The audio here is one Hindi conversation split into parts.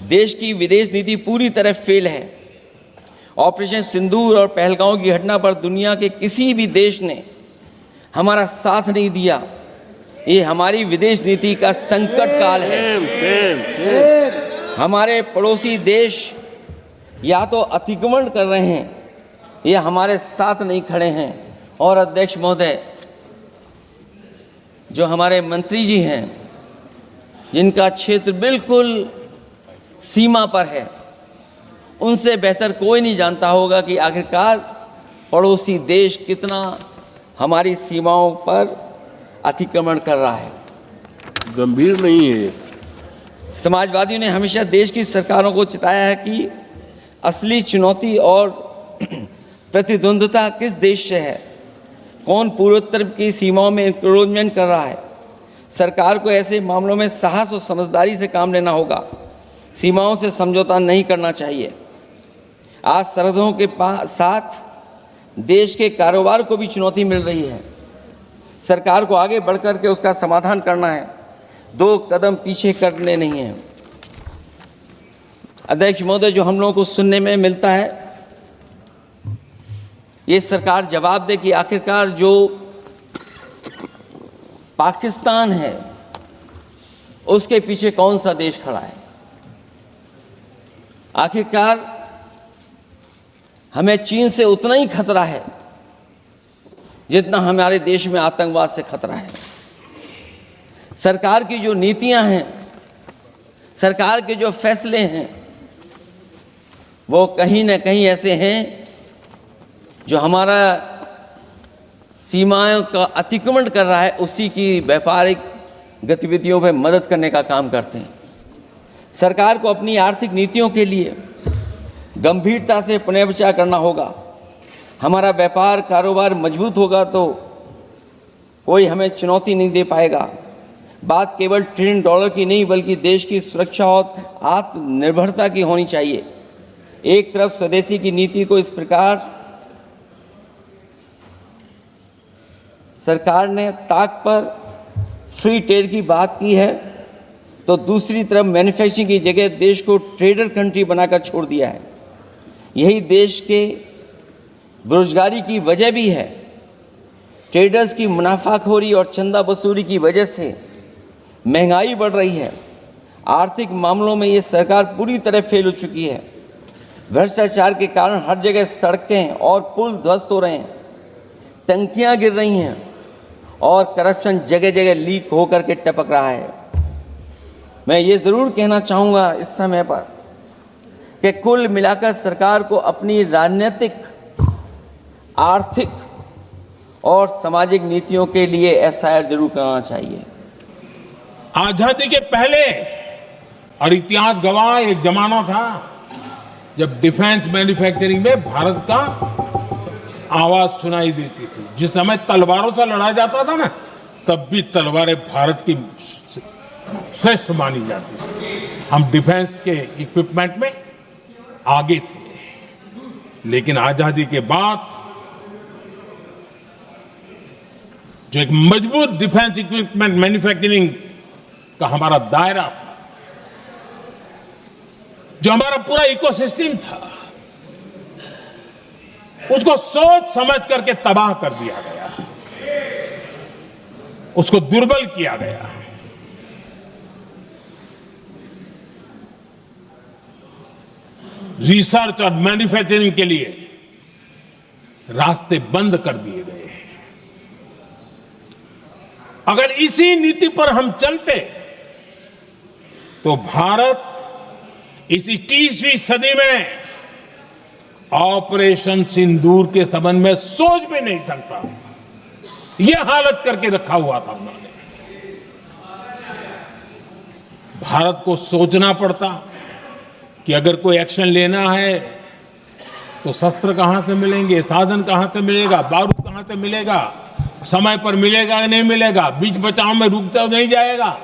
देश की विदेश नीति पूरी तरह फेल है। ऑपरेशन सिंदूर और पहलगांव की घटना पर दुनिया के किसी भी देश ने हमारा साथ नहीं दिया। ये हमारी विदेश नीति का संकट काल है। हमारे पड़ोसी देश या तो अतिक्रमण कर रहे हैं या हमारे साथ नहीं खड़े हैं। और अध्यक्ष महोदय, जो हमारे मंत्री जी हैं, जिनका क्षेत्र बिल्कुल सीमा पर है, उनसे बेहतर कोई नहीं जानता होगा कि आखिरकार पड़ोसी देश कितना हमारी सीमाओं पर अतिक्रमण कर रहा है। गंभीर नहीं है। समाजवादियों ने हमेशा देश की सरकारों को चिताया है कि असली चुनौती और प्रतिद्वंद्विता किस देश से है, कौन पूर्वोत्तर की सीमाओं में इंक्रोचमेंट कर रहा है। सरकार को ऐसे मामलों में साहस और समझदारी से काम लेना होगा। सीमाओं से समझौता नहीं करना चाहिए। आज सरहदों के साथ देश के कारोबार को भी चुनौती मिल रही है। सरकार को आगे बढ़कर के उसका समाधान करना है, 2 कदम पीछे करने नहीं है। अध्यक्ष महोदय, जो हम लोगों को सुनने में मिलता है, ये सरकार जवाब दे कि आखिरकार जो पाकिस्तान है उसके पीछे कौन सा देश खड़ा है। आखिरकार हमें चीन से उतना ही खतरा है जितना हमारे देश में आतंकवाद से खतरा है। सरकार की जो नीतियां हैं, सरकार के जो फैसले हैं, वो कहीं न कहीं ऐसे हैं जो हमारा सीमाओं का अतिक्रमण कर रहा है, उसी की व्यापारिक गतिविधियों में मदद करने का काम करते हैं। सरकार को अपनी आर्थिक नीतियों के लिए गंभीरता से पुनर्विचार करना होगा। हमारा व्यापार कारोबार मजबूत होगा तो कोई हमें चुनौती नहीं दे पाएगा। बात केवल $1 ट्रिलियन की नहीं, बल्कि देश की सुरक्षा और आत्मनिर्भरता की होनी चाहिए। एक तरफ स्वदेशी की नीति को इस प्रकार सरकार ने ताक पर फ्री ट्रेड की बात की है, तो दूसरी तरफ मैन्युफैक्चरिंग की जगह देश को ट्रेडर कंट्री बनाकर छोड़ दिया है। यही देश के बेरोजगारी की वजह भी है। ट्रेडर्स की मुनाफाखोरी और चंदा वसूली की वजह से महंगाई बढ़ रही है। आर्थिक मामलों में ये सरकार पूरी तरह फेल हो चुकी है। भ्रष्टाचार के कारण हर जगह सड़कें और पुल ध्वस्त हो रहे हैं, टंकियां गिर रही हैं और करप्शन जगह जगह लीक होकर के टपक रहा है। मैं ये ज़रूर कहना चाहूँगा इस समय पर कि कुल मिलाकर सरकार को अपनी राजनीतिक, आर्थिक और सामाजिक नीतियों के लिए एफआईआर जरूर करना चाहिए। आजादी के पहले और इतिहास गवाह एक जमाना था जब डिफेंस मैन्युफैक्चरिंग में भारत का आवाज सुनाई देती थी। जिस समय तलवारों से लड़ा जाता था ना, तब भी तलवारें भारत की श्रेष्ठ मानी जाती थी। हम डिफेंस के इक्विपमेंट में आगे थे। लेकिन आजादी के बाद जो एक मजबूत डिफेंस इक्विपमेंट मैन्युफैक्चरिंग का हमारा दायरा था, जो हमारा पूरा इकोसिस्टम था, उसको सोच समझ करके तबाह कर दिया गया, उसको दुर्बल किया गया। रिसर्च और मैन्युफैक्चरिंग के लिए रास्ते बंद कर दिए गए। अगर इसी नीति पर हम चलते तो भारत इस 21वीं सदी में ऑपरेशन सिंदूर के संबंध में सोच भी नहीं सकता। यह हालत करके रखा हुआ था उन्होंने। भारत को सोचना पड़ता कि अगर कोई एक्शन लेना है तो शस्त्र कहां से मिलेंगे, साधन कहां से मिलेगा, बारूद कहां से मिलेगा, समय पर मिलेगा या नहीं मिलेगा, बीच बचाव में रुकता नहीं जाएगा,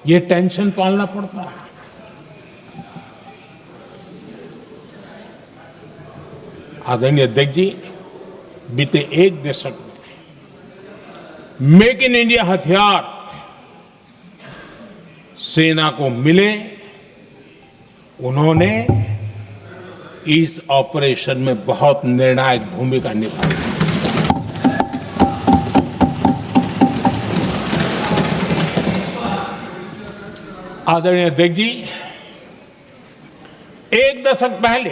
ये टेंशन पालना पड़ता है। आदरणीय अध्यक्ष जी, बीते 1 दशक में मेक इन इंडिया हथियार सेना को मिले उन्होंने इस ऑपरेशन में बहुत निर्णायक भूमिका निभाई। आदरणीय अध्यक्ष जी, एक दशक पहले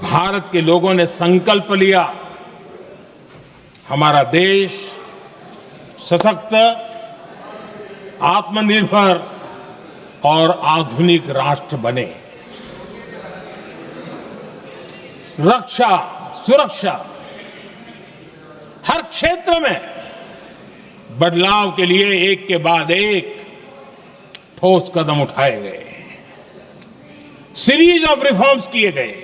भारत के लोगों ने संकल्प लिया, हमारा देश सशक्त, आत्मनिर्भर और आधुनिक राष्ट्र बने। रक्षा, सुरक्षा, हर क्षेत्र में बदलाव के लिए एक के बाद एक ठोस कदम उठाए गए, सीरीज ऑफ रिफॉर्म्स किए गए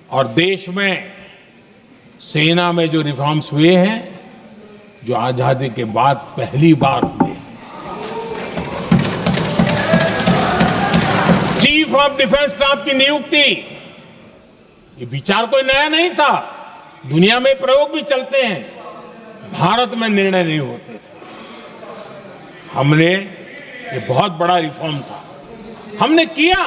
और देश में सेना में जो रिफॉर्म्स हुए हैं, जो आजादी के बाद पहली बार हुए। चीफ ऑफ डिफेंस स्टाफ की नियुक्ति, ये विचार कोई नया नहीं था, दुनिया में प्रयोग भी चलते हैं, भारत में निर्णय नहीं होते थे। हमने, ये बहुत बड़ा रिफॉर्म था, हमने किया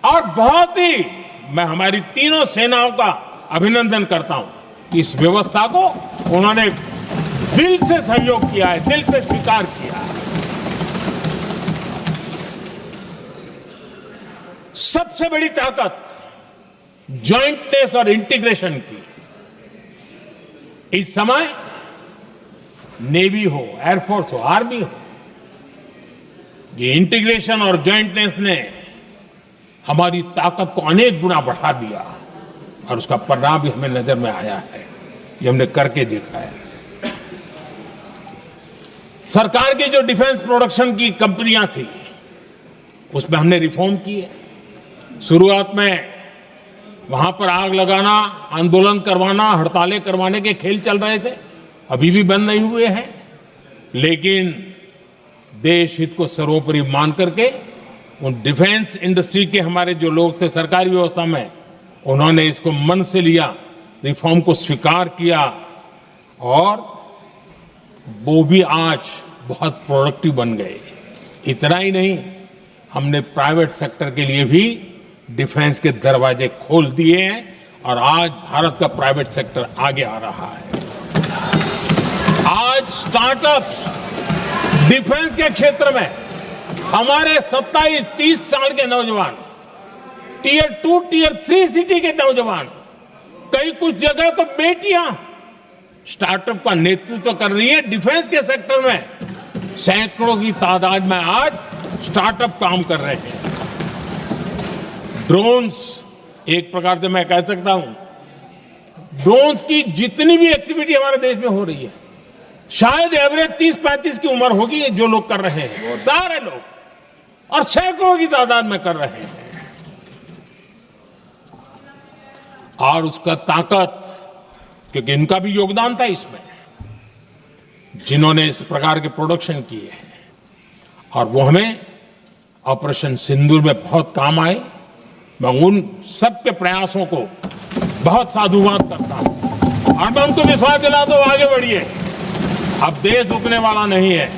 और बहुत ही, मैं हमारी तीनों सेनाओं का अभिनंदन करता हूं। इस व्यवस्था को उन्होंने दिल से सहयोग किया है, दिल से स्वीकार किया है। सबसे बड़ी ताकत जॉइंटनेस और इंटीग्रेशन की। इस समय नेवी हो, एयरफोर्स हो, आर्मी हो, ये इंटीग्रेशन और जॉइंटनेस ने हमारी ताकत को अनेक गुना बढ़ा दिया और उसका परिणाम भी हमें नजर में आया है, ये हमने करके देखा है। सरकार की जो डिफेंस प्रोडक्शन की कंपनियां थी, उसमें हमने रिफॉर्म किए। शुरुआत में वहां पर आग लगाना, आंदोलन करवाना, हड़तालें करवाने के खेल चल रहे थे, अभी भी बंद नहीं हुए हैं, लेकिन देश हित को सर्वोपरि मान करके उन डिफेंस इंडस्ट्री के हमारे जो लोग थे सरकारी व्यवस्था में, उन्होंने इसको मन से लिया, रिफॉर्म को स्वीकार किया और वो भी आज बहुत प्रोडक्टिव बन गए। इतना ही नहीं, हमने प्राइवेट सेक्टर के लिए भी डिफेंस के दरवाजे खोल दिए हैं और आज भारत का प्राइवेट सेक्टर आगे आ रहा है। आज स्टार्टअप्स डिफेंस के क्षेत्र में हमारे 27-30 साल के नौजवान, टियर 2, टियर 3 सिटी के नौजवान, कई कुछ जगह तो बेटियां स्टार्टअप का नेतृत्व कर रही है। डिफेंस के सेक्टर में सैकड़ों की तादाद में आज स्टार्टअप काम कर रहे हैं। ड्रोन्स, एक प्रकार से मैं कह सकता हूं, ड्रोन्स की जितनी भी एक्टिविटी हमारे देश में हो रही है, शायद एवरेज 30-35 की उम्र होगी जो लोग कर रहे हैं, सारे लोग, और सैकड़ों की तादाद में कर रहे हैं। और उसका ताकत, क्योंकि इनका भी योगदान था इसमें, जिन्होंने इस प्रकार के प्रोडक्शन किए हैं, और वो हमें ऑपरेशन सिंदूर में बहुत काम आए। मैं उन सबके प्रयासों को बहुत साधुवाद करता हूं और मैं उनको विश्वास दिलाता हूं, आगे बढ़िए, अब देश रुकने वाला नहीं है।